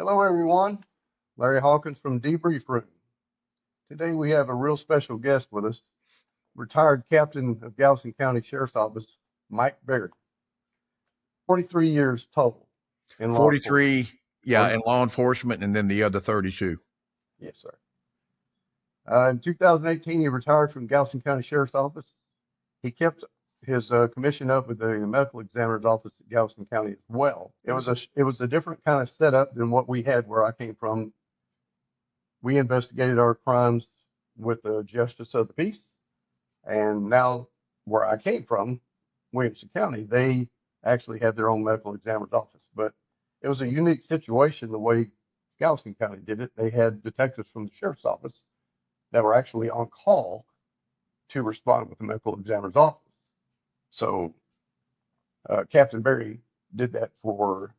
Hello, everyone. Larry Hawkins from Debrief Room. Today we have a real special guest with us, retired captain of Galveston County Sheriff's Office, Mike Berry. 43 years total in law enforcement. 43, yeah, in law enforcement, and then the other 32. Yes, sir. In 2018, he retired from Galveston County Sheriff's Office. He kept his commission up with the medical examiner's office at Galveston County as well. It was a different kind of setup than what we had where I came from. We investigated our crimes with the justice of the peace, and now where I came from, Williamson County, they actually had their own medical examiner's office. But it was a unique situation the way Galveston County did it. They had detectives from the sheriff's office that were actually on call to respond with the medical examiner's office. So Captain Berry did that for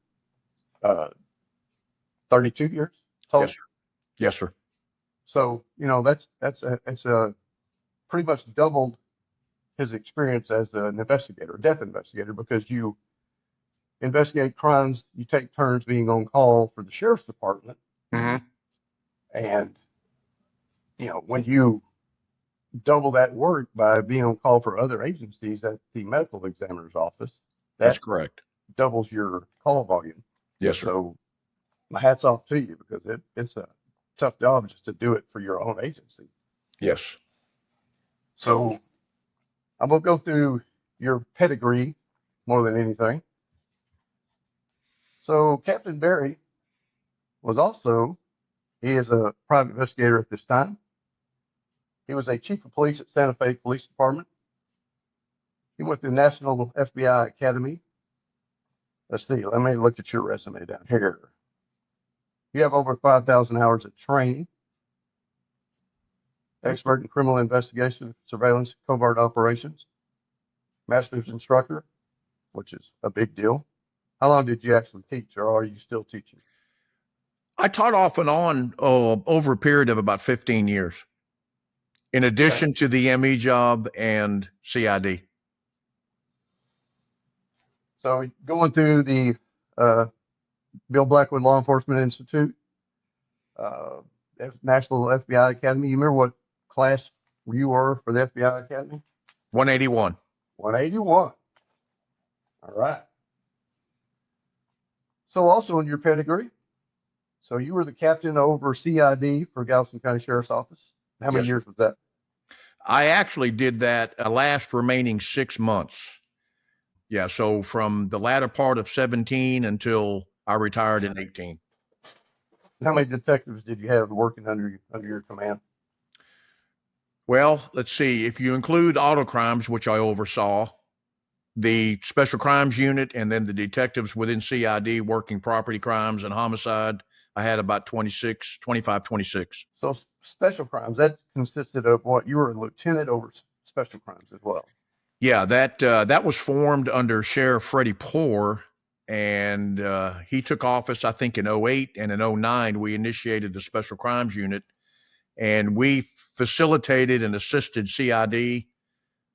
32 years total. Yes, sir. Yes, sir. So, it's pretty much doubled his experience as an investigator, a death investigator, because you investigate crimes, you take turns being on call for the sheriff's department. Mm-hmm. And, when you double that work by being on call for other agencies at the medical examiner's office, That's correct. doubles your call volume. Yes, sir. So my hat's off to you because it's a tough job just to do it for your own agency. Yes. So I'm going to go through your pedigree more than anything. So Captain Berry he is a private investigator at this time. He was a chief of police at Santa Fe Police Department. He went to the National FBI Academy. Let's see, let me look at your resume down here. You have over 5,000 hours of training. Expert in criminal investigation, surveillance, covert operations. Master's instructor, which is a big deal. How long did you actually teach, or are you still teaching? I taught off and on over a period of about 15 years, in addition to the ME job and CID. So going through the Bill Blackwood Law Enforcement Institute, National FBI Academy. You remember what class you were for the FBI Academy? 181. 181. All right. So also in your pedigree, so you were the captain over CID for Galveston County Sheriff's Office. How many years was that? I actually did that last remaining 6 months. Yeah, so from the latter part of 17 until I retired in 18. How many detectives did you have working under your command? Well, let's see. If you include auto crimes, which I oversaw, the special crimes unit, and then the detectives within CID working property crimes and homicide, I had about 26. So special crimes, that consisted of what? You were a lieutenant over special crimes as well. Yeah, that was formed under Sheriff Freddie Poore, and he took office, I think, in 08, and in 09, we initiated the special crimes unit, and we facilitated and assisted CID,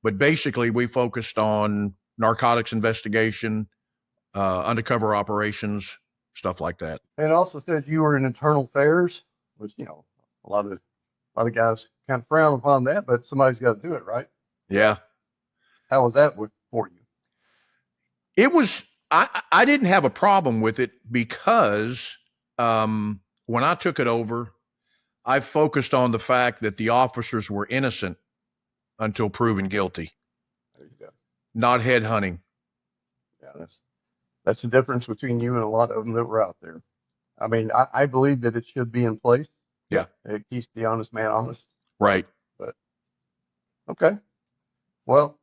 but basically we focused on narcotics investigation, undercover operations, stuff like that. And also said you were in internal affairs, which, a lot of guys kind of frown upon that, but somebody's got to do it, right? Yeah. How was that for you? It was, I didn't have a problem with it because when I took it over, I focused on the fact that the officers were innocent until proven guilty. There you go. Not headhunting. Yeah, that's the difference between you and a lot of them that were out there. I mean, I believe that it should be in place. Yeah. It keeps the honest man honest. Right. But, okay. Well,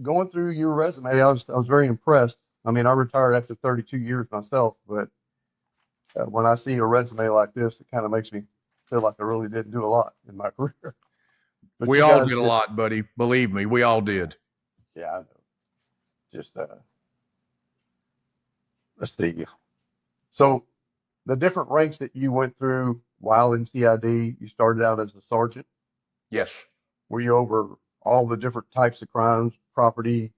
going through your resume, I was very impressed. I mean, I retired after 32 years myself, but when I see a resume like this, it kind of makes me feel like I really didn't do a lot in my career. But we all did a lot, buddy. Believe me, we all did. Yeah, I know. Just let's see. So the different ranks that you went through while in CID, you started out as a sergeant. Yes. Were you over all the different types of crimes, property,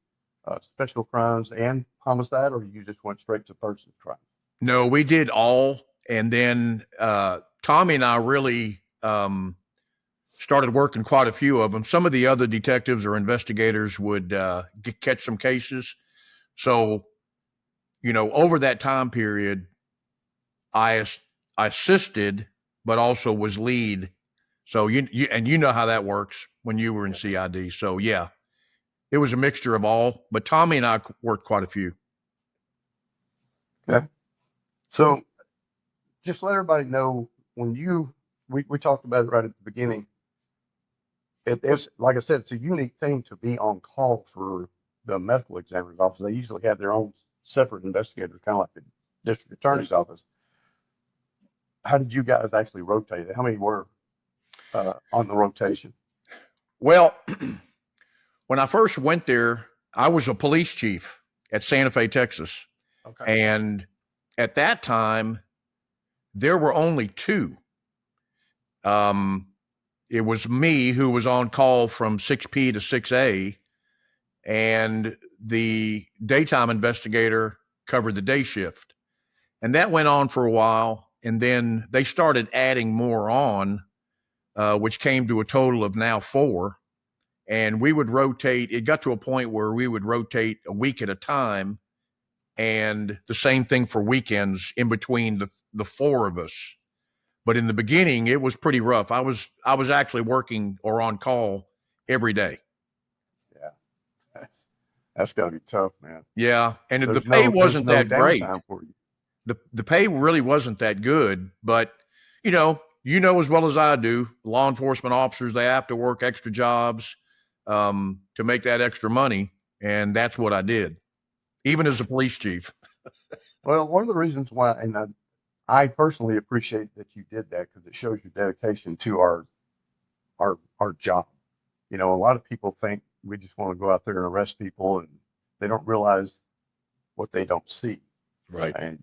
special crimes, and homicide, or you just went straight to person crime? No, we did all, And then Tommy and I really started working quite a few of them. Some of the other detectives or investigators would catch some cases. So, over that time period, I assisted, but also was lead. So you know how that works when you were in Yeah. CID. So yeah, it was a mixture of all. But Tommy and I worked quite a few. Okay. So just let everybody know when we talked about it right at the beginning. It's like I said, it's a unique thing to be on call for the medical examiner's office. They usually have their own separate investigators, kind of like the district attorney's office. How did you guys actually rotate it? How many were on the rotation? Well, when I first went there, I was a police chief at Santa Fe, Texas. Okay. And at that time, there were only two. Um, it was me who was on call from 6P to 6A, and the daytime investigator covered the day shift. And that went on for a while. And then they started adding more on, which came to a total of now four. And we would rotate. It got to a point where we would rotate a week at a time, and the same thing for weekends in between the four of us. But in the beginning, it was pretty rough. I was actually working or on call every day. Yeah. That's got to be tough, man. Yeah, and the There's pay there's wasn't no that great. downtime for you. The pay really wasn't that good, but as well as I do, law enforcement officers, they have to work extra jobs to make that extra money, and that's what I did, even as a police chief. Well, one of the reasons why, and I personally appreciate that you did that because it shows your dedication to our job. You know, a lot of people think we just want to go out there and arrest people, and they don't realize what they don't see. Right. And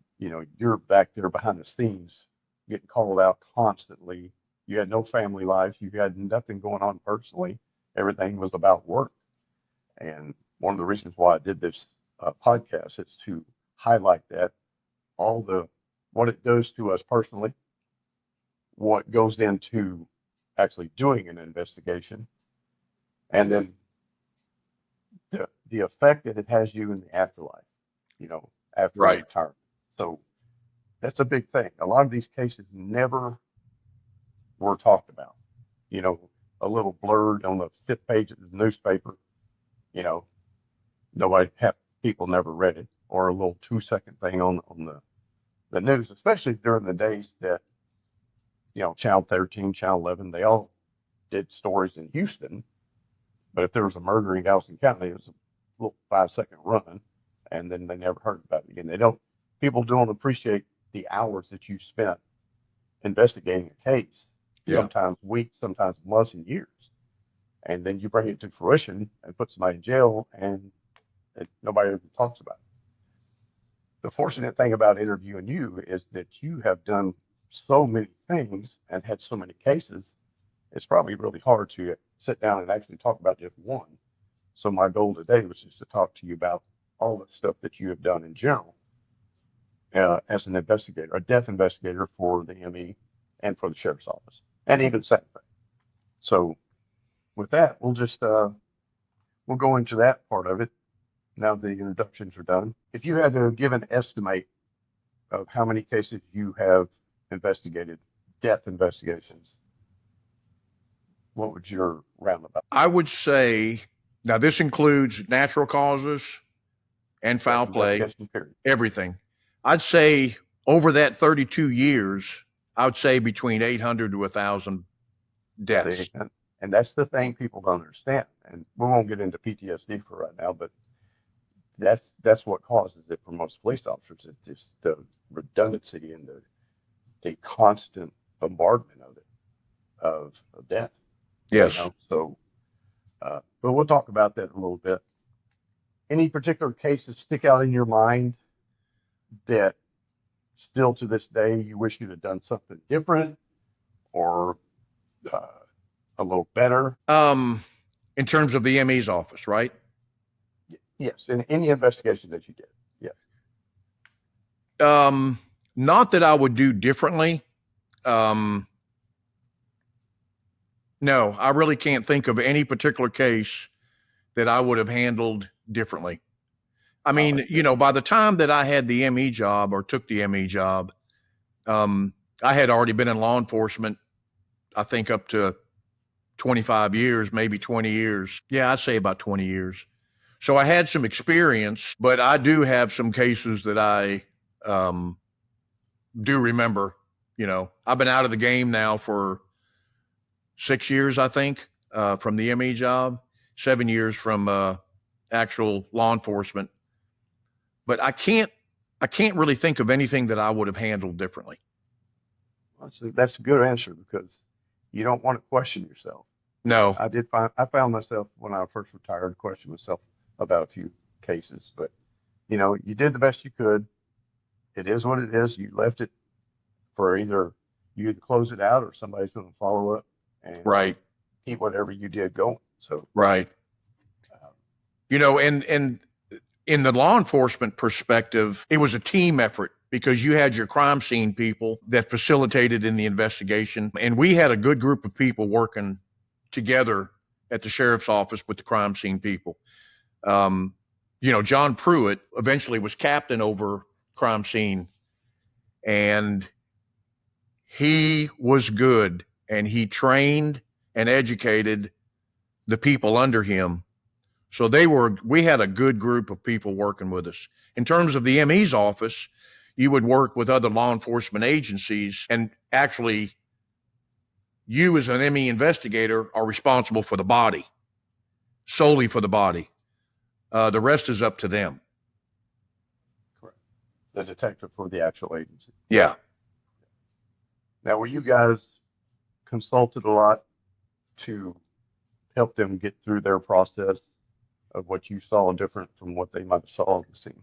you're back there behind the scenes, getting called out constantly. You had no family life. You had nothing going on personally. Everything was about work. And one of the reasons why I did this podcast is to highlight that all the what it does to us personally, what goes into actually doing an investigation, and then the effect that it has you in the afterlife, after your Right. retirement. So that's a big thing. A lot of these cases never were talked about. You know, a little blurred on the fifth page of the newspaper. You know, nobody have people never read it, or a little 2 second thing on the news, especially during the days that Channel 13, Channel 11, they all did stories in Houston. But if there was a murder in Galveston County, it was a little 5 second run, and then they never heard about it again. People don't appreciate the hours that you spent investigating a case, Yeah. sometimes weeks, sometimes months and years. And then you bring it to fruition and put somebody in jail, and nobody ever talks about it. The fortunate thing about interviewing you is that you have done so many things and had so many cases. It's probably really hard to sit down and actually talk about just one. So my goal today was just to talk to you about all the stuff that you have done in general as an investigator, a death investigator for the ME and for the sheriff's office, and even Santa Fe. So with that, we'll go into that part of it now the introductions are done. If you had to give an estimate of how many cases you have investigated, death investigations, what would your roundabout I would say now this includes natural causes and death foul play, investigation period? everything. I'd say over that 32 years, I would say between 800 to 1,000 See, deaths. and that's the thing people don't understand. And we won't get into PTSD for right now, but that's what causes it for most police officers. It's just the redundancy and the constant bombardment of it of death. Yes. So, but we'll talk about that in a little bit. Any particular cases stick out in your mind that still to this day you wish you'd have done something different or uh, a little better? In terms of the ME's office, right? Yes, in any investigation that you did. Yeah. Um, Not that I would do differently. No, I really can't think of any particular case that I would have handled differently. I mean, by the time that I had the ME job or took the ME job, I had already been in law enforcement, I think up to 25 years, maybe 20 years. Yeah, I'd say about 20 years. So I had some experience, but I do have some cases that I do remember. I've been out of the game now for 6 years, I think, from the ME job, 7 years from actual law enforcement. But I can't really think of anything that I would have handled differently. That's a good answer because you don't want to question yourself. No. I found myself when I first retired questioning myself about a few cases, but you did the best you could. It is what it is. You left it for either you could close it out or somebody's going to follow up and Right. keep whatever you did going. So, Right. And in the law enforcement perspective, it was a team effort because you had your crime scene people that facilitated in the investigation. And we had a good group of people working together at the sheriff's office with the crime scene people. John Pruitt eventually was captain over crime scene, and he was good, and he trained and educated the people under him. So we had a good group of people working with us. In terms of the ME's office, you would work with other law enforcement agencies, and actually you as an ME investigator are responsible for the body, solely for the body. The rest is up to them. correct. The detective for the actual agency. Yeah. Now, were you guys consulted a lot to help them get through their process of what you saw different from what they might have saw on the scene?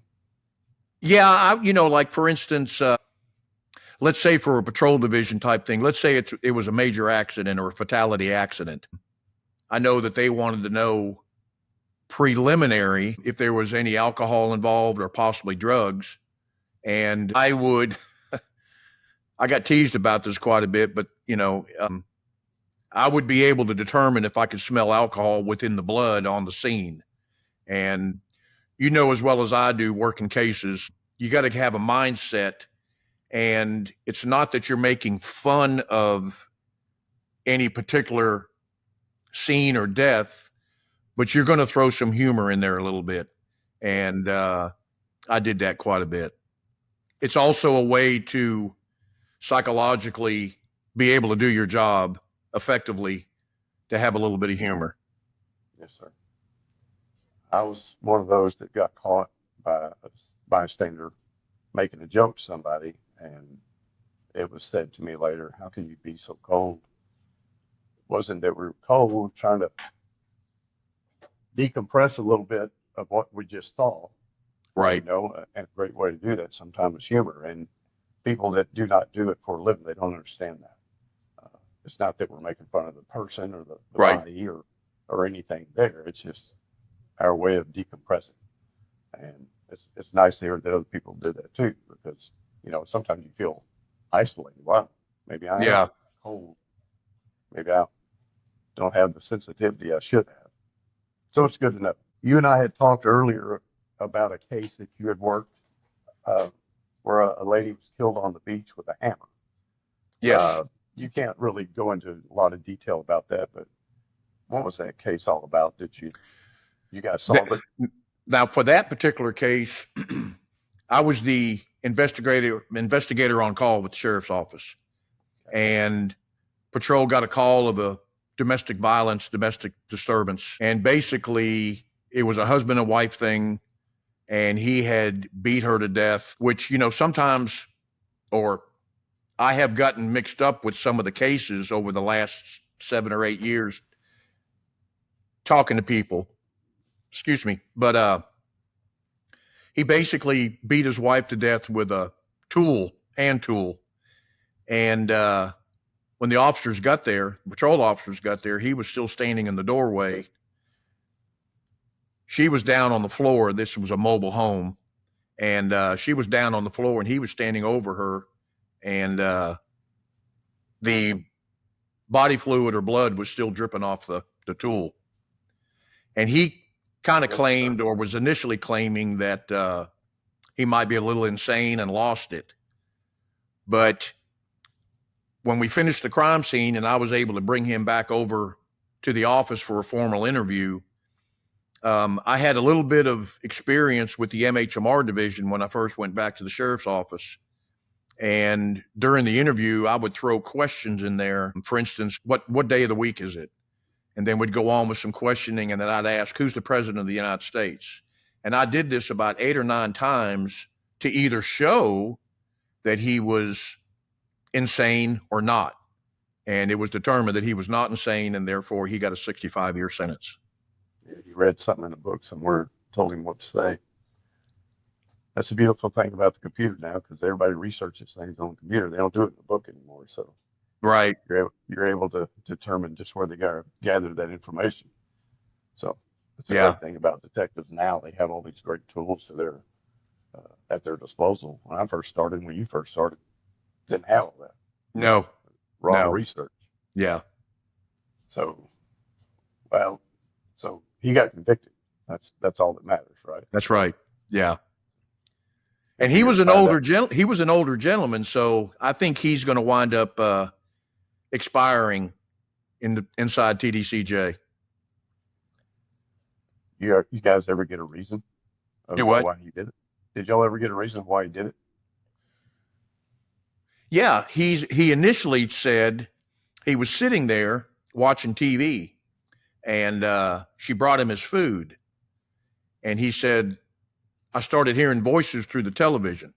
Yeah, like for instance, let's say for a patrol division type thing, let's say it was a major accident or a fatality accident. I know that they wanted to know preliminary if there was any alcohol involved or possibly drugs. And I got teased about this quite a bit, but I would be able to determine if I could smell alcohol within the blood on the scene. And as well as I do working cases, you got to have a mindset. And it's not that you're making fun of any particular scene or death, but you're going to throw some humor in there a little bit. And I did that quite a bit. It's also a way to psychologically be able to do your job effectively, to have a little bit of humor. Yes, sir. I was one of those that got caught by a bystander making a joke to somebody, and it was said to me later, "How can you be so cold?" It wasn't that we were cold, trying to decompress a little bit of what we just saw. Right. And a great way to do that sometimes is humor. And people that do not do it for a living, they don't understand that. It's not that we're making fun of the person or the Right. body or anything there. It's just our way of decompressing. And it's nice to hear that other people do that too, because sometimes you feel isolated. Wow, maybe I Yeah. am cold. Maybe I don't have the sensitivity I should have. So it's good to know. You and I had talked earlier about a case that you had worked where a lady was killed on the beach with a hammer. Yes. You can't really go into a lot of detail about that, but what was that case all about? Did you guys solve it? Now, for that particular case, I was the investigator on call with the sheriff's office, and patrol got a call of a domestic disturbance, and basically it was a husband and wife thing, and he had beat her to death, which sometimes, or I have gotten mixed up with some of the cases over the last 7 or 8 years talking to people. Excuse me. But he basically beat his wife to death with a hand tool. And when the patrol officers got there, he was still standing in the doorway. She was down on the floor. This was a mobile home. and she was down on the floor, and he was standing over her, and the body fluid or blood was still dripping off the tool. And he kind of claimed, or was initially claiming, that he might be a little insane and lost it. But when we finished the crime scene and I was able to bring him back over to the office for a formal interview, I had a little bit of experience with the MHMR division when I first went back to the sheriff's office. And during the interview, I would throw questions in there. For instance, what day of the week is it? And then we'd go on with some questioning, and then I'd ask, who's the president of the United States? And I did this about 8 or 9 times to either show that he was insane or not. And it was determined that he was not insane, and therefore he got a 65-year sentence. You read something in a book somewhere, told him what to say. That's the beautiful thing about the computer now, because everybody researches things on the computer. They don't do it in the book anymore. So right, you're able to determine just where they gather that information. So it's a Yeah. great thing about detectives now. They have all these great tools that are at their disposal. When I first started, when you first started, didn't have all that. No, Raw No. research. yeah, So, well, so he got convicted. That's all that matters, right? that's right. Yeah. And he You was an find older out- he was an older gentleman, so I think he's going to wind up expiring inside TDCJ. You guys ever get a reason of Do what? why he did it? Did y'all ever get a reason why he did it? Yeah, he initially said he was sitting there watching TV, and she brought him his food, and he said, I started hearing voices through the television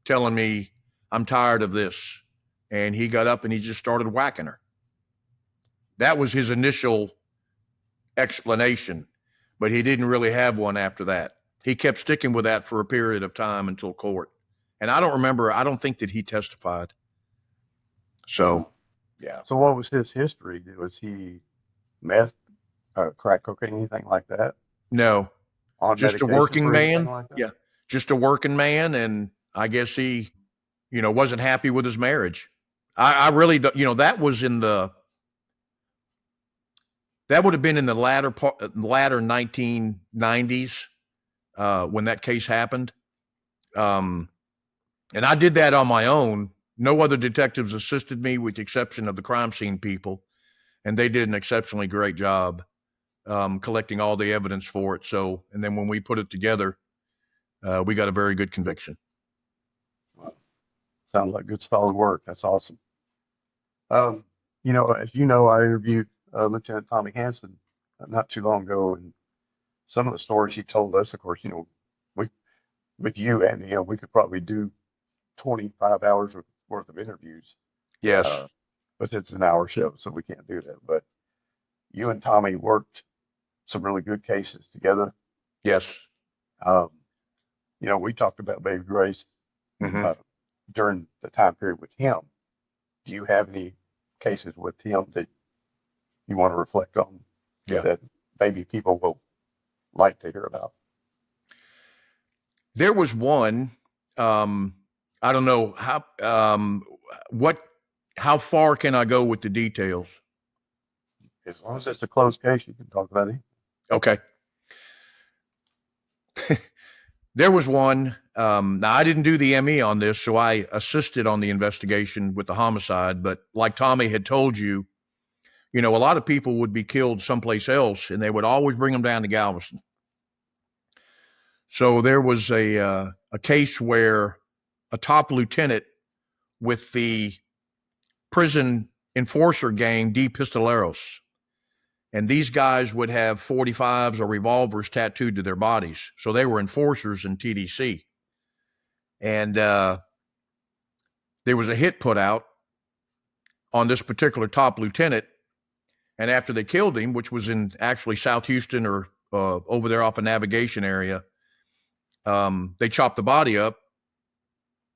telling me I'm tired of this, and he got up and he just started whacking her. That was his initial explanation, but he didn't really have one after that. He kept sticking with that for a period of time until court. And I don't think that he testified. So, yeah. So what was his history? Was he meth, crack cocaine, anything like that? No, On just a medication working for anything man. like that? Yeah, just a working man. And I guess he, wasn't happy with his marriage. I really don't, that would have been in the latter 1990s when that case happened. And I did that on my own. No other detectives assisted me with the exception of the crime scene people. And they did an exceptionally great job collecting all the evidence for it. So, and then when we put it together, we got a very good conviction. Wow. Sounds like good solid work. That's awesome. As you know, I interviewed Lieutenant Tommy Hansen not too long ago, and some of the stories he told us, of course, we with you, and we could probably do 25 hours worth of interviews. Yes. But it's an hour show, so we can't do that. But you and Tommy worked some really good cases together. Yes. We talked about Baby Grace Mhm. During the time period with him. Do you have any cases with him that you want to reflect on Yeah. that maybe people will like to hear about? There was one. I don't know how far can I go with the details? As long as it's a closed case, you can talk about it. Okay. There was one. Now, I didn't do the ME on this, so I assisted on the investigation with the homicide. But like Tommy had told you, a lot of people would be killed someplace else, and they would always bring them down to Galveston. So there was a case where a top lieutenant with the prison enforcer gang, D Pistoleros, and these guys would have 45s or revolvers tattooed to their bodies. So they were enforcers in TDC. And there was a hit put out on this particular top lieutenant. And after they killed him, which was in actually South Houston or over there off a navigation area, they chopped the body up.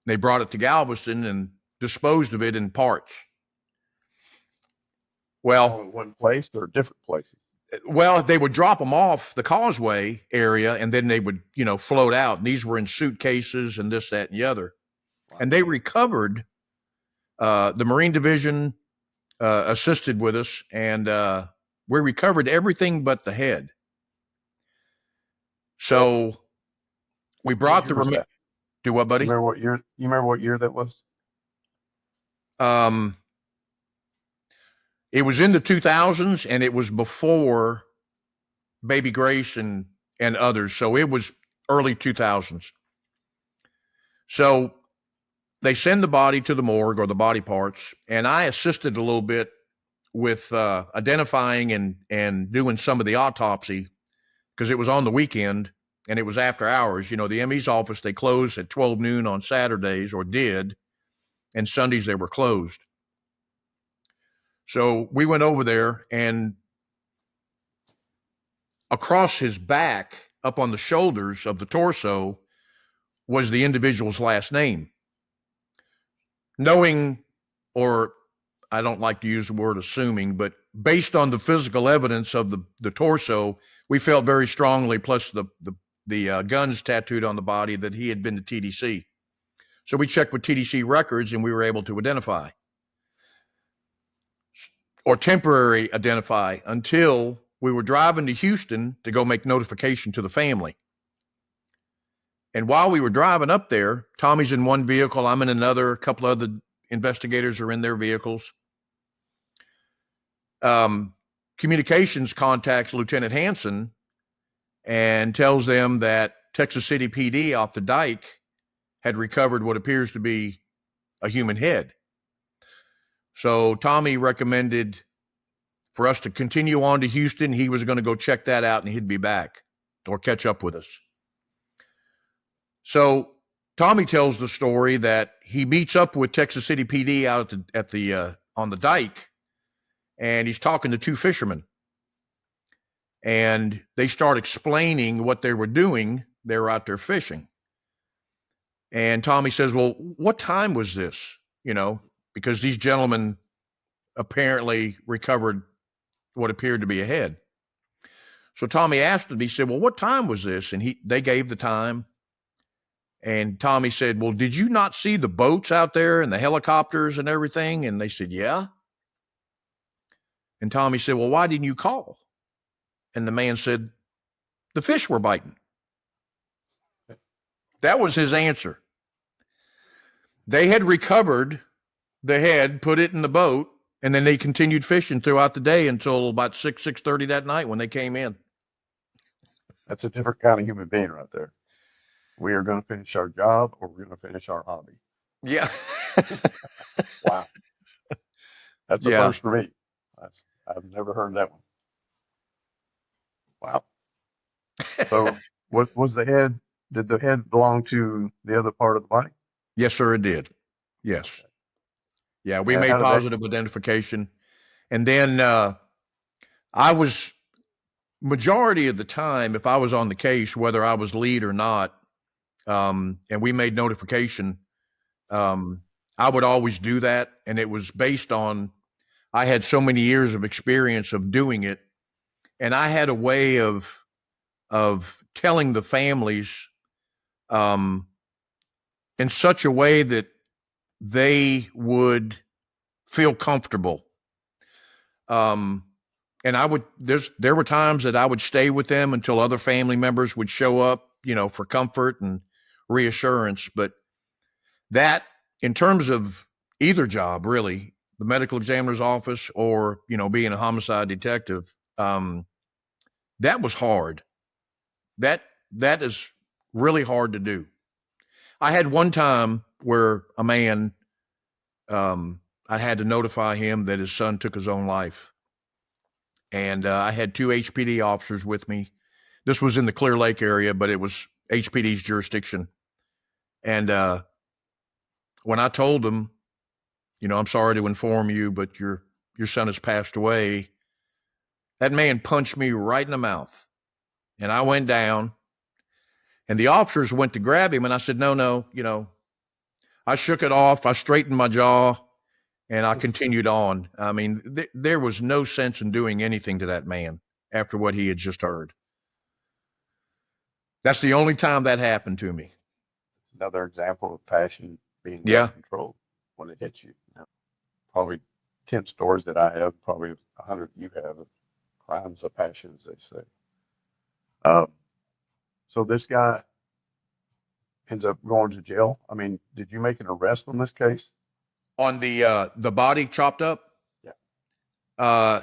They brought it to Galveston and disposed of it in parts. All Well, in one place or different places? Well, they would drop them off the causeway area, and then they would, float out. And these were in suitcases and this, that, and the other. Wow. And they recovered. The Marine Division assisted with us, and we recovered everything but the head. So we brought What year was that? Do what, buddy? You remember what year? You remember what year that was? Um, it was in the 2000s, and it was before Baby Grace and others. So it was early 2000s. So they send the body to the morgue, or the body parts, and I assisted a little bit with identifying and doing some of the autopsy, because it was on the weekend and it was after hours. The ME's office, they closed at 12 noon on Saturdays, or did, and Sundays they were closed. So we went over there, and across his back, up on the shoulders of the torso, was the individual's last name. Knowing, or I don't like to use the word assuming, but based on the physical evidence of the torso, we felt very strongly, plus the guns tattooed on the body, that he had been to TDC. So we checked with TDC records, and we were able to identify, or temporary identify, until we were driving to Houston to go make notification to the family. And while we were driving up there, Tommy's in one vehicle, I'm in another, a couple of other investigators are in their vehicles. Communications contacts Lieutenant Hanson and tells them that Texas City PD off the dike had recovered what appears to be a human head. So Tommy recommended for us to continue on to Houston. He was going to go check that out, and he'd be back or catch up with us. So Tommy tells the story that he meets up with Texas City PD out on the dike, and he's talking to two fishermen. And they start explaining what they were doing. They were out there fishing. And Tommy says, well, what time was this? Because these gentlemen apparently recovered what appeared to be a head. So Tommy asked him, he said, well, what time was this? And they gave the time. And Tommy said, well, did you not see the boats out there and the helicopters and everything? And they said, yeah. And Tommy said, well, why didn't you call? And the man said, the fish were biting. That was his answer. They had recovered the head, put it in the boat, and then they continued fishing throughout the day until about 6:30 that night when they came in. That's a different kind of human being right there. We are going to finish our job, or we're going to finish our hobby. Yeah. Wow. That's a first for me. I've never heard that one. Wow. So what was the head? Did the head belong to the other part of the body? Yes, sir, it did. Yes. Yeah, we And made positive identification. And then I was, majority of the time, if I was on the case, whether I was lead or not, and we made notification, I would always do that. And it was based on, I had so many years of experience of doing it. And I had a way of telling the families in such a way that they would feel comfortable. And there were times that I would stay with them until other family members would show up, for comfort and reassurance. But that, in terms of either job, really, the medical examiner's office or, being a homicide detective, that was hard. That is really hard to do. I had one time where a man, I had to notify him that his son took his own life. And I had two HPD officers with me. This was in the Clear Lake area, but it was HPD's jurisdiction. And when I told them, I'm sorry to inform you, but your son has passed away, that man punched me right in the mouth. And I went down, and the officers went to grab him, and I said, no, I shook it off. I straightened my jaw, and I continued on. I mean, there was no sense in doing anything to that man. after what he had just heard. That's the only time that happened to me. It's another example of passion being Yeah. uncontrolled when it hits you. Probably 10 stories that I have, probably 100 you have of crimes of passion, as they say. Um, so this guy ends up going to jail. I mean, did you make an arrest on this case? On the body chopped up? Yeah. Uh,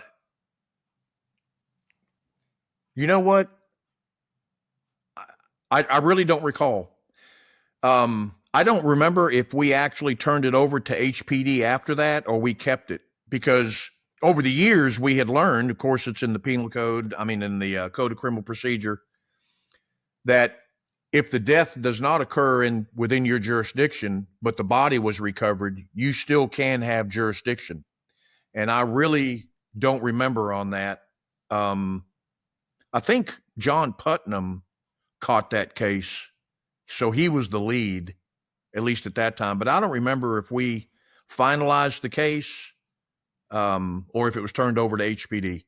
you know what? I really don't recall. I don't remember if we actually turned it over to HPD after that or we kept it, because over the years we had learned, of course, it's in the penal code, in the Code of Criminal Procedure, that if the death does not occur within your jurisdiction, but the body was recovered, you still can have jurisdiction. And I really don't remember on that. I think John Putnam caught that case, so he was the lead, at least at that time. But I don't remember if we finalized the case or if it was turned over to HPD.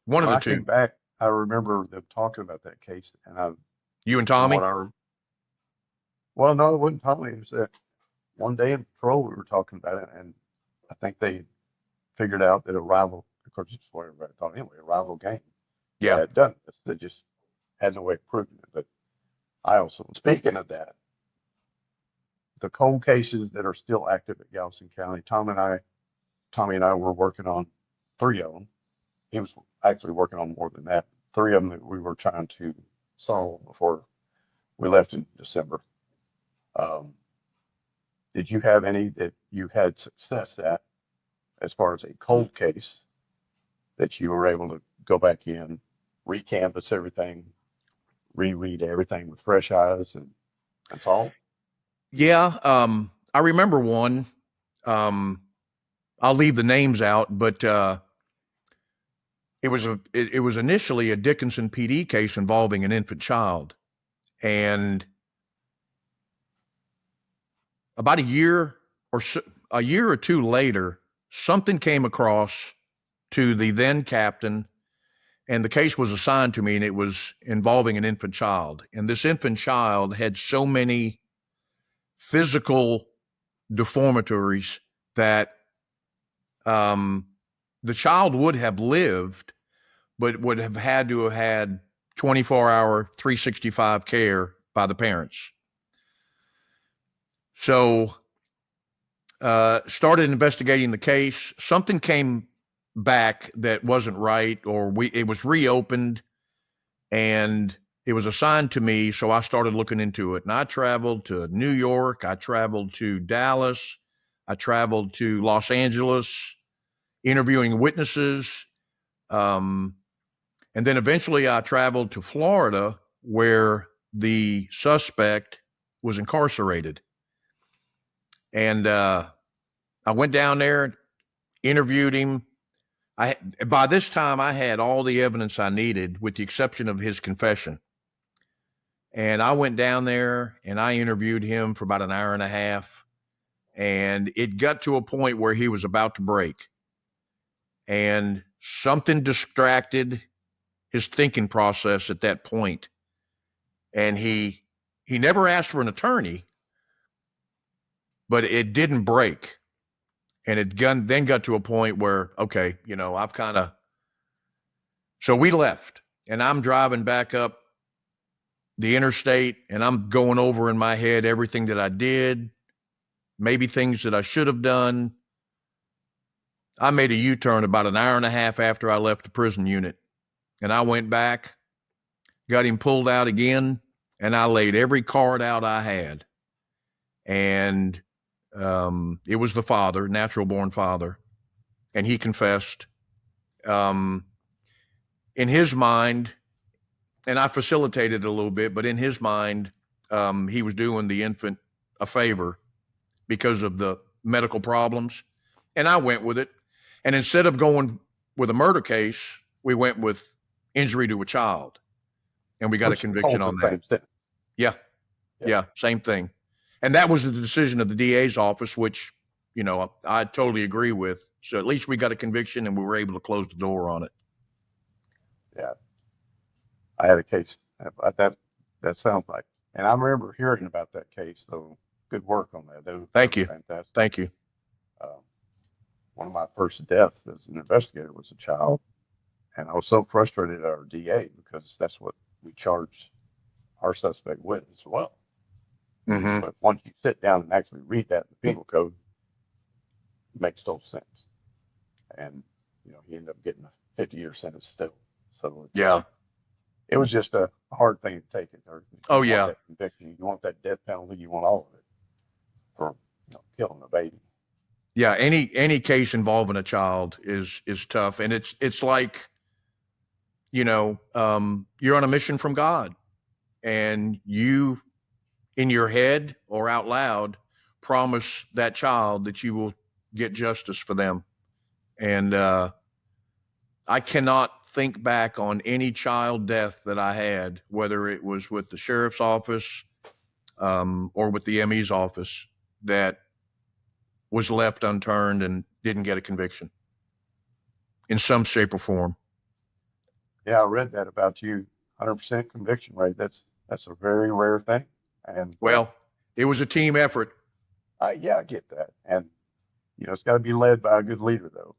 One of When the I came two. back, I remember them talking about that case, and You and from Tommy? what well, no, it wasn't Tommy. It was that one day in patrol we were talking about it, and I think they figured out that a rival, of course, it's what everybody thought anyway, a rival gang Yeah. had done this. They just had no way of proving it. But I also, speaking of that, the cold cases that are still active at Galveston County, Tommy and I were working on 3 of them. He was actually working on more than that. 3 of them that we were trying to solve before we left in December. Um, did you have any that you had success at as far as a cold case that you were able to go back in, recanvass everything, reread everything with fresh eyes and solve? Yeah. I remember one. I'll leave the names out, but it was initially a Dickinson PD case involving an infant child, and about a year or two later, something came across to the then captain, and the case was assigned to me, and it was involving an infant child. And this infant child had so many physical deformitories that the child would have lived, but would have had to have had 24-hour, 365 care by the parents. So, started investigating the case. Something came back that wasn't right, or it was reopened, and it was assigned to me. So I started looking into it, and I traveled to New York. I traveled to Dallas. I traveled to Los Angeles, interviewing witnesses. And then eventually I traveled to Florida, where the suspect was incarcerated. And I went down there, interviewed him. By this time, I had all the evidence I needed, with the exception of his confession. And I went down there and I interviewed him for about an hour and a half. And it got to a point where he was about to break. And something distracted his thinking process at that point. And he never asked for an attorney, but it didn't break. And it then got to a point where, okay, I've kind of. So we left, and I'm driving back up the interstate, and I'm going over in my head everything that I did, maybe things that I should have done. I made a U-turn about an hour and a half after I left the prison unit, and I went back, got him pulled out again, and I laid every card out I had. And it was the father, natural-born father, and he confessed. In his mind, and I facilitated it a little bit, but in his mind, he was doing the infant a favor because of the medical problems. And I went with it. And instead of going with a murder case, we went with injury to a child. And we got a Which conviction holds on the that. same sentence. Yeah. Yeah. Same thing. And that was the decision of the DA's office, which, I totally agree with. So at least we got a conviction and we were able to close the door on it. Yeah, I had a case that sounds like, and I remember hearing about that case. So good work on that. That Thank was you. fantastic. Thank you. Um, one of my first deaths as an investigator was a child, and I was so frustrated at our DA because that's what we charged our suspect with as well. Hmm. But once you sit down and actually read that in the penal code, it makes total sense. And he ended up getting a 50-year sentence still. So Yeah. it was just a hard thing to take. It or Oh you want yeah. that conviction, you want that death penalty, you want all of it for killing a baby. Yeah. Any case involving a child is tough, and it's like you're on a mission from God, and you in your head or out loud promise that child that you will get justice for them. And I cannot think back on any child death that I had, whether it was with the sheriff's office or with the ME's office, that was left unturned and didn't get a conviction in some shape or form. Yeah, I read that about you. 100% conviction rate. That's a very rare thing. And Well, it was a team effort. yeah, I get that. And it's got to be led by a good leader though.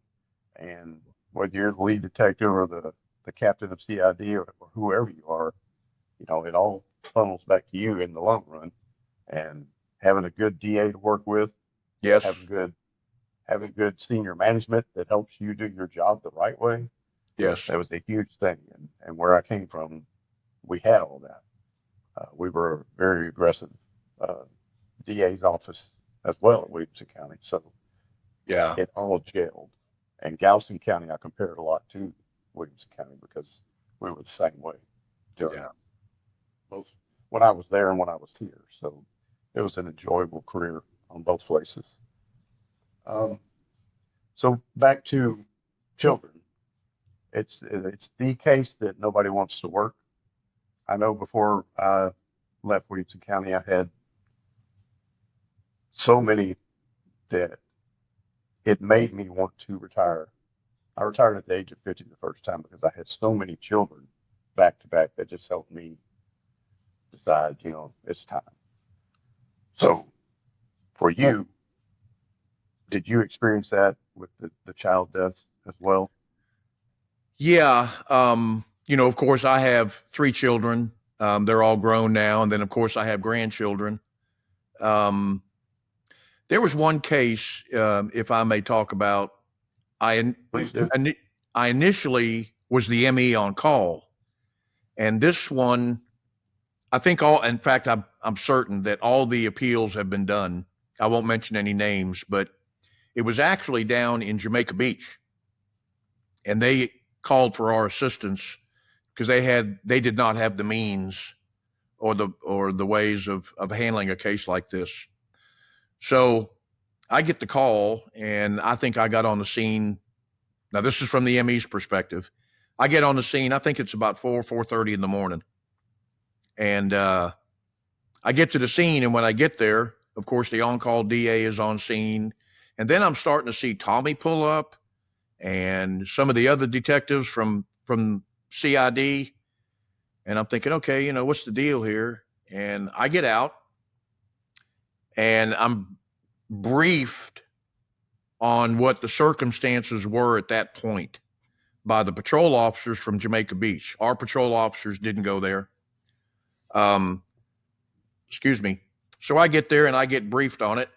And whether you're the lead detective or the captain of CID or whoever you are, it all funnels back to you in the long run. And having a good DA to work with, Yes. having good senior management that helps you do your job the right way, Yes. that was a huge thing. And where I came from, we had all that. We were a very aggressive uh, DA's office as well at Williamson County. So Yeah. it all gelled. And Galveston County, I compare it a lot to Williamson County because we were the same way during Yeah. both when I was there and when I was here. So it was an enjoyable career on both places. Um, so back to children. It's the case that nobody wants to work. I know before I left Williamson County, I had so many that it made me want to retire. I retired at the age of 50 the first time because I had so many children back to back that just helped me decide, it's time. So for you, did you experience that with the child deaths as well? Yeah. Of course, I have three children. They're all grown now. And then, of course, I have grandchildren. Um, there was one case, if I may talk about, I, Please do. I initially was the ME on call. And this one, I think in fact, I'm certain that all the appeals have been done. I won't mention any names, but it was actually down in Jamaica Beach. And they called for our assistance because they did not have the means or the ways of handling a case like this. So I get the call, and I think I got on the scene. Now this is from the ME's perspective. I get on the scene. I think it's about 4:30 in the morning, and I get to the scene. And when I get there, of course, the on-call DA is on scene, and then I'm starting to see Tommy pull up, and some of the other detectives from CID. And I'm thinking, okay, what's the deal here? And I get out and I'm briefed on what the circumstances were at that point by the patrol officers from Jamaica Beach. Our patrol officers didn't go there. Um, excuse me. So I get there and I get briefed on it.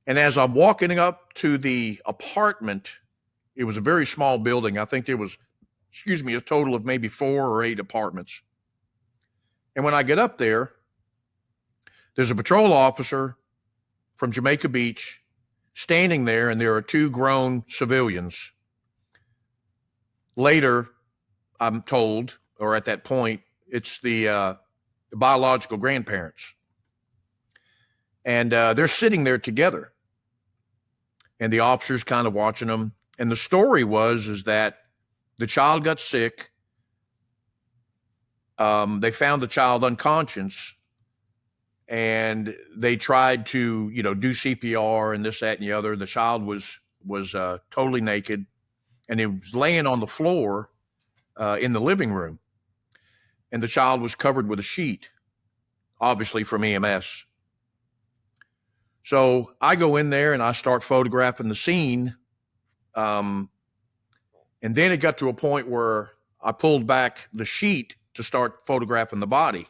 And as I'm walking up to the apartment, it was a very small building. I think there was, a total of maybe 4 or 8 apartments. And when I get up there's a patrol officer from Jamaica Beach standing there, and there are 2 grown civilians. Later, I'm told, or at that point, it's the biological grandparents. And they're sitting there together, and the officer's kind of watching them. And the story is that the child got sick. They found the child unconscious, and they tried to do CPR and this, that, and the other. The child was totally naked, and he was laying on the floor, in the living room, and the child was covered with a sheet, obviously from EMS. So I go in there and I start photographing the scene. And then it got to a point where I pulled back the sheet to start photographing the body.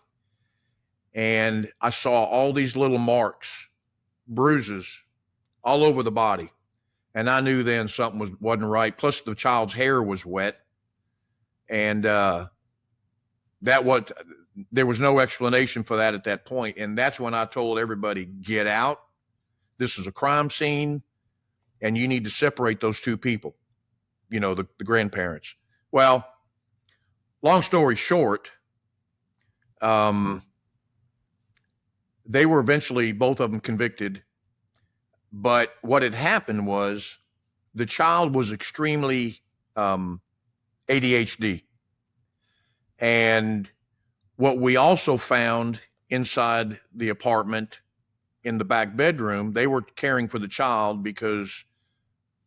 And I saw all these little marks, bruises all over the body. And I knew then something wasn't right. Plus, the child's hair was wet. And there was no explanation for that at that point. And that's when I told everybody, get out. This is a crime scene, and you need to separate those two people, the grandparents. Well, long story short, they were eventually, both of them, convicted. But what had happened was the child was extremely ADHD. And what we also found inside the apartment in the back bedroom, they were caring for the child because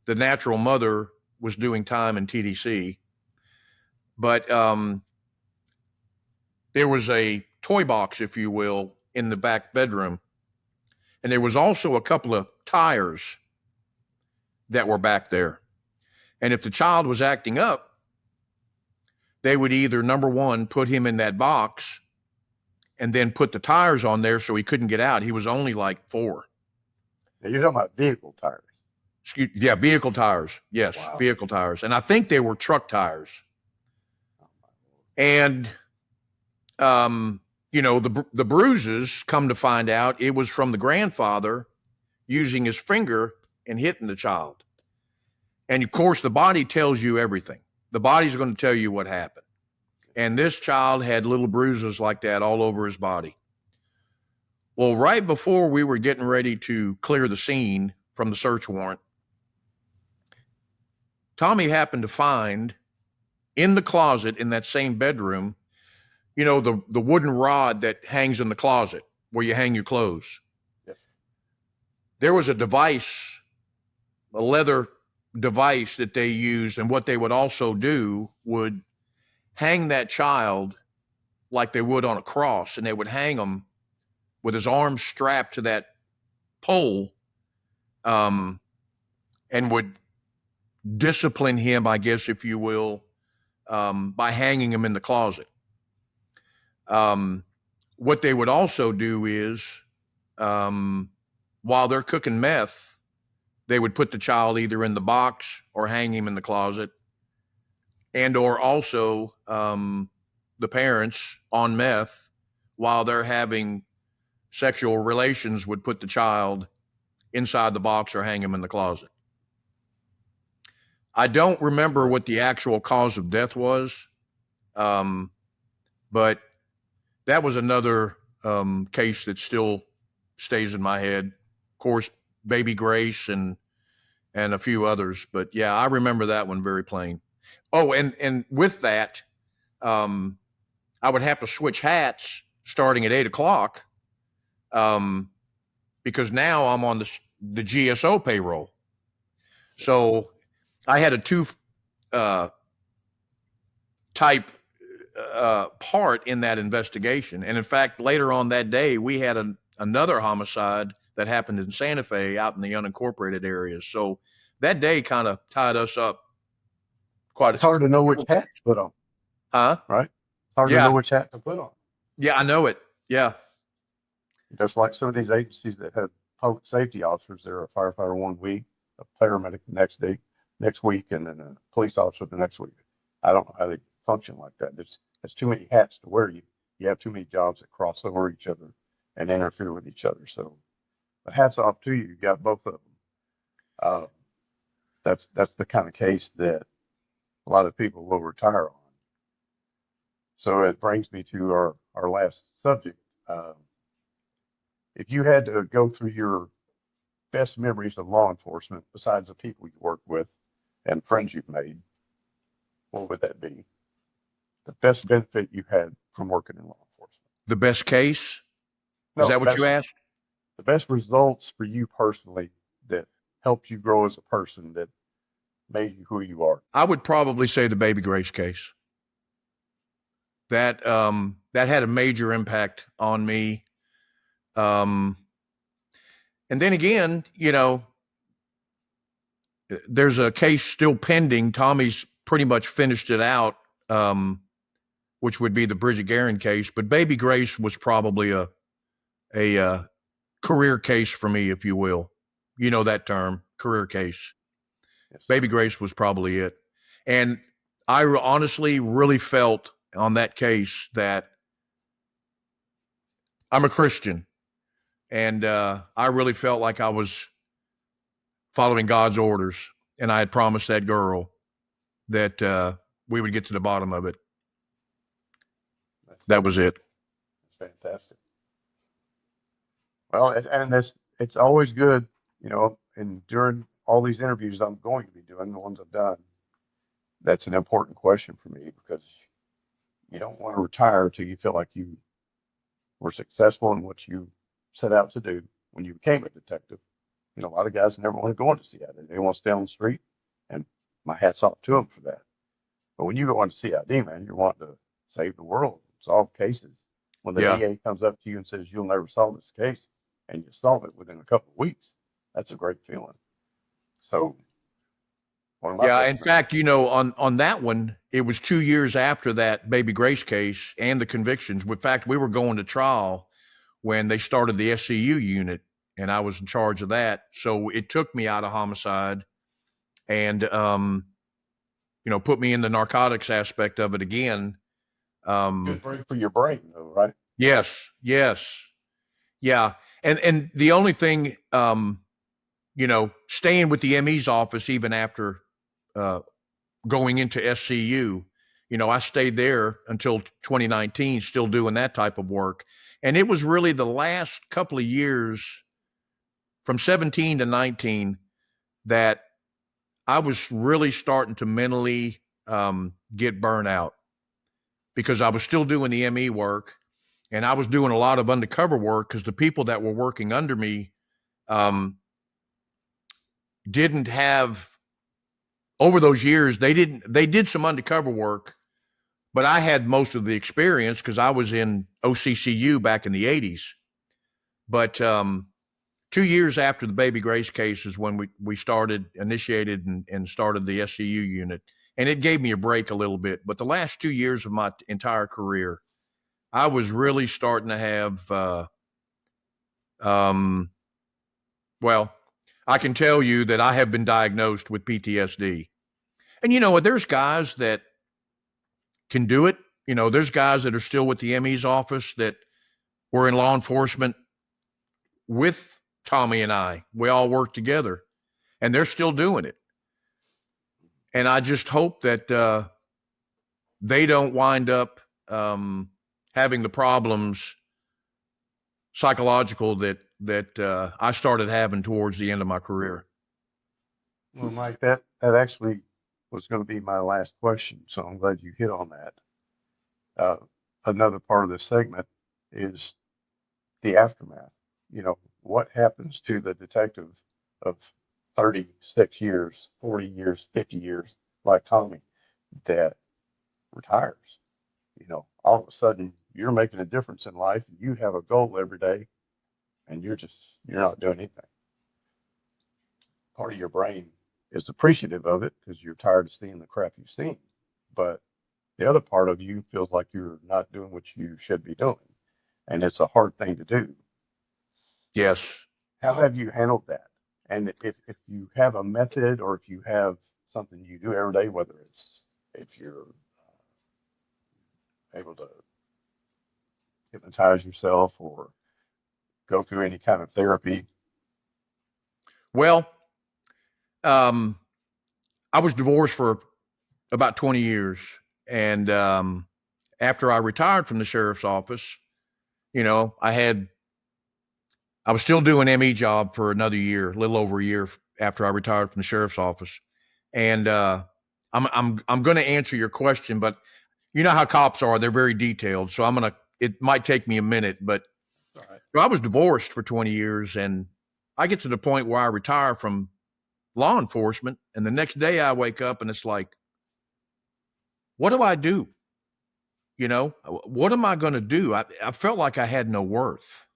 the natural mother was doing time in TDC. But there was a toy box, if you will, in the back bedroom. And there was also a couple of tires that were back there. And if the child was acting up, they would either, number one, put him in that box and then put the tires on there so he couldn't get out. He was only like 4. Now, you're talking about vehicle tires. Yeah, vehicle tires. Yes, wow. Vehicle tires. And I think they were truck tires. And, the bruises, come to find out, it was from the grandfather using his finger and hitting the child. And, of course, the body tells you everything. The body's going to tell you what happened. And this child had little bruises like that all over his body. Well, right before we were getting ready to clear the scene from the search warrant, Tommy happened to find in the closet in that same bedroom, the wooden rod that hangs in the closet where you hang your clothes. Yes. There was a device, a leather device that they used, and what they would also do would hang that child like they would on a cross, and they would hang him with his arms strapped to that pole, and would discipline him, I guess, if you will, by hanging him in the closet. What they would also do is, while they're cooking meth, they would put the child either in the box or hang him in the closet, and or also the parents on meth, while they're having sexual relations, would put the child inside the box or hang him in the closet. I don't remember what the actual cause of death was, but that was another case that still stays in my head. Of course, Baby Grace and a few others. But yeah, I remember that one very plain. Oh, and with that, I would have to switch hats starting at 8:00, because now I'm on the GSO payroll. So I had a two type part in that investigation. And in fact, later on that day, we had another homicide that happened in Santa Fe out in the unincorporated areas. So that day kind of tied us up quite. It's hard to know which hat to put on. Huh? Right? It's hard to know which hat to put on. Yeah, I know it. Yeah. Just like some of these agencies that have public safety officers, they're a firefighter 1 week, a paramedic the next week, and then a police officer the next week. I don't know how they function like that. There's too many hats to wear. You have too many jobs that cross over each other and interfere with each other. So, but hats off to you. You got both of them. That's the kind of case that a lot of people will retire on. So it brings me to our last subject. If you had to go through your best memories of law enforcement, besides the people you work with and friends you've made, what would that be? The best benefit you had from working in law enforcement. The best case? Is that what you asked? The best results for you personally that helped you grow as a person, that made you who you are. I would probably say the Baby Grace case. that had a major impact on me. Um, and then again, there's a case still pending. Tommy's pretty much finished it out, which would be the Bridget Guerin case. But Baby Grace was probably a career case for me, if you will. You know that term, career case. Yes, sir. Baby Grace was probably it. And I honestly really felt on that case that I'm a Christian. And I really felt like I was following God's orders. And I had promised that girl that we would get to the bottom of it. That's, That was it. that's fantastic. Well, and it's always good, and during all these interviews I'm going to be doing, the ones I've done, that's an important question for me because you don't want to retire till you feel like you were successful in what you set out to do when you became a detective. A lot of guys never want to go into CID. They want to stay on the street, and my hat's off to them for that. But when you go into CID, man, you're wanting to save the world, solve cases. When the Yeah. DA comes up to you and says you'll never solve this case, and you solve it within a couple of weeks, that's a great feeling. So, one of my Yeah. best In friends, fact, on that one, it was 2 years after that Baby Grace case and the convictions. In fact, we were going to trial when they started the SCU unit, and I was in charge of that. So it took me out of homicide and put me in the narcotics aspect of it again. good break for your brain, though, right? Yes, yes, yeah. And the only thing, staying with the ME's office even after uh, going into SCU, I stayed there until 2019, still doing that type of work. And it was really the last couple of years from 17 to 19 that I was really starting to mentally get burnt out because I was still doing the ME work and I was doing a lot of undercover work because the people that were working under me um, didn't have over those years they did some undercover work, but I had most of the experience because I was in OCCU back in the 80s. But 2 years after the Baby Grace case is when we initiated and started the SCU unit. And it gave me a break a little bit. But the last 2 years of my entire career, I was really starting to have, um, well, I can tell you that I have been diagnosed with PTSD. And there's guys that can do it. There's guys that are still with the ME's office that were in law enforcement with Tommy and I. We all work together and they're still doing it. And I just hope that they don't wind up having the problems psychological that I started having towards the end of my career. Well, Mike, that actually was going to be my last question, so I'm glad you hit on that. Uh, Another part of this segment is the aftermath. What happens to the detective of 36 years, 40 years, 50 years, like Tommy, that retires? All of a sudden you're making a difference in life. You have a goal every day, and you're not doing anything. Part of your brain is appreciative of it because you're tired of seeing the crap you've seen, but the other part of you feels like you're not doing what you should be doing, and it's a hard thing to do. Yes. How have you handled that? And if you have a method or if you have something you do every day, whether it's if you're able to hypnotize yourself or go through any kind of therapy. Well, um, I was divorced for about 20 years. And after I retired from the sheriff's office, I was still doing ME job for another year, a little over a year after I retired from the sheriff's office. And I'm going to answer your question, but you know how cops are; they're very detailed. So it might take me a minute, but All right. so I was divorced for 20 years, and I get to the point where I retire from law enforcement, and the next day I wake up and it's like, what do I do? What am I going to do? I felt like I had no worth,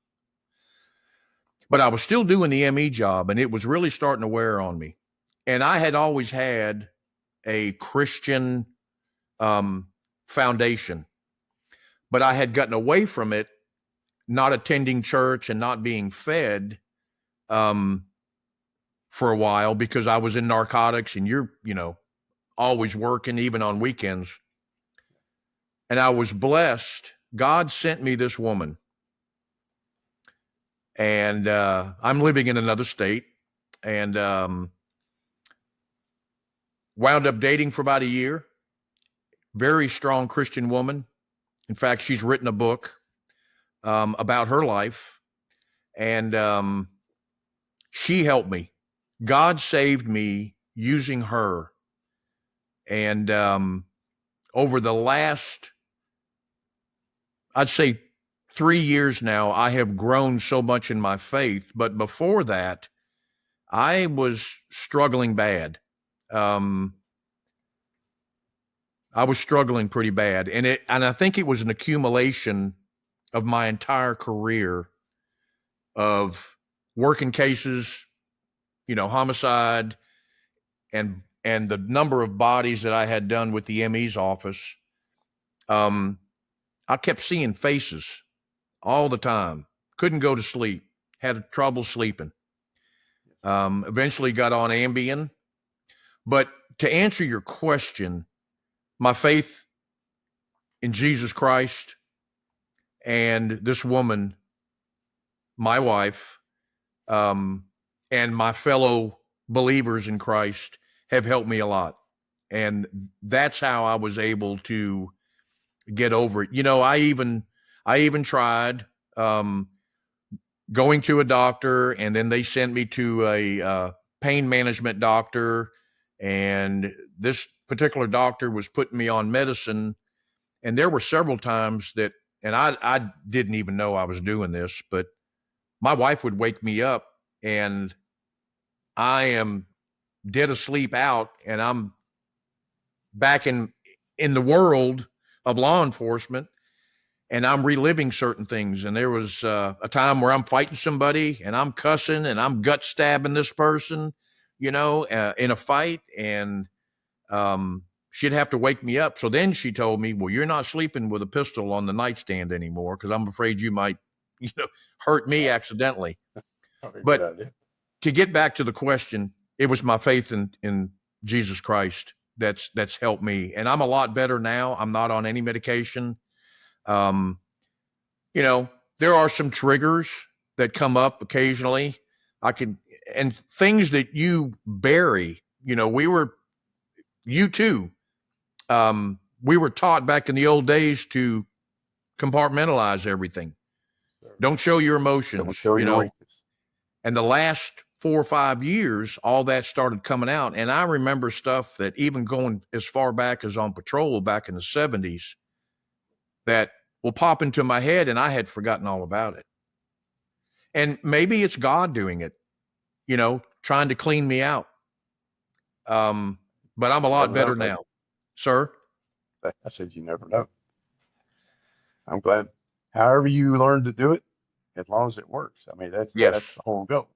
but I was still doing the ME job, and it was really starting to wear on me. And I had always had a Christian um, foundation, but I had gotten away from it, not attending church and not being fed um, for a while because I was in narcotics, and you're always working, even on weekends. And I was blessed. God sent me this woman, and I'm living in another state, and wound up dating for about a year. Very strong Christian woman. In fact, she's written a book about her life, and she helped me. God saved me using her. And over the last, I'd say 3 years now, I have grown so much in my faith. But before that, I was struggling bad. Um, I was struggling pretty bad, and I think it was an accumulation of my entire career of working cases, homicide, and the number of bodies that I had done with the ME's office. Um, I kept seeing faces all the time. Couldn't go to sleep. Had trouble sleeping. Eventually got on Ambien. But to answer your question, my faith in Jesus Christ and this woman, my wife, um, and my fellow believers in Christ have helped me a lot. And that's how I was able to get over it. I even tried um, going to a doctor, and then they sent me to a pain management doctor, and this particular doctor was putting me on medicine. And there were several times that, and I didn't even know I was doing this, but my wife would wake me up, and I am dead asleep out, and I'm back in the world of law enforcement, and I'm reliving certain things. And there was a time where I'm fighting somebody, and I'm cussing, and I'm gut stabbing this person, in a fight, and she'd have to wake me up. So then she told me, "Well, you're not sleeping with a pistol on the nightstand anymore because I'm afraid you might, you know, hurt me accidentally." Probably a good But idea. to get back to the question, it was my faith in Jesus Christ that's helped me, and I'm a lot better now. I'm not on any medication. Um, you know, there are some triggers that come up occasionally. I can and things that you bury. You too. We were taught back in the old days to compartmentalize everything. Sure. Don't show your Don't emotions. show your weakness. And the last 4 or 5 years, all that started coming out. And I remember stuff that even going as far back as on patrol back in the 70s that will pop into my head, and I had forgotten all about it. And maybe it's God doing it, trying to clean me out. But I'm a You lot never know, better buddy. now, sir. I said you never know. I'm glad. However you learn to do it, as long as it works. I mean, Yes, that's the whole goal.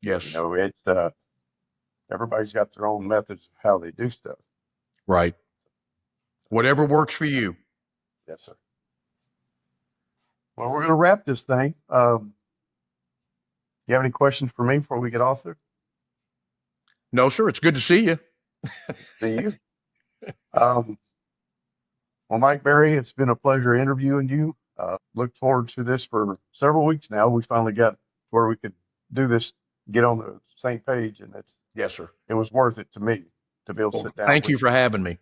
yes, It's everybody's got their own methods of how they do stuff. right. Whatever works for you. Yes, sir. Well, we're going to wrap this thing. You have any questions for me before we get off there? No, sir. It's good to see you. See you. Um, well, Mike Berry, it's been a pleasure interviewing you. Look forward to this for several weeks now. We finally got where we could do this, get on the same page, and Yes, sir. it was worth it to me to be able to Well, sit down thank with you for having me.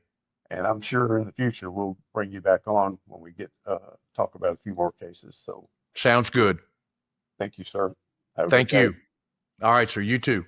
And I'm sure in the future we'll bring you back on when we get talk about a few more cases. So Sounds good. thank you, sir. Have a good Thank day. you. All right, sir. You too.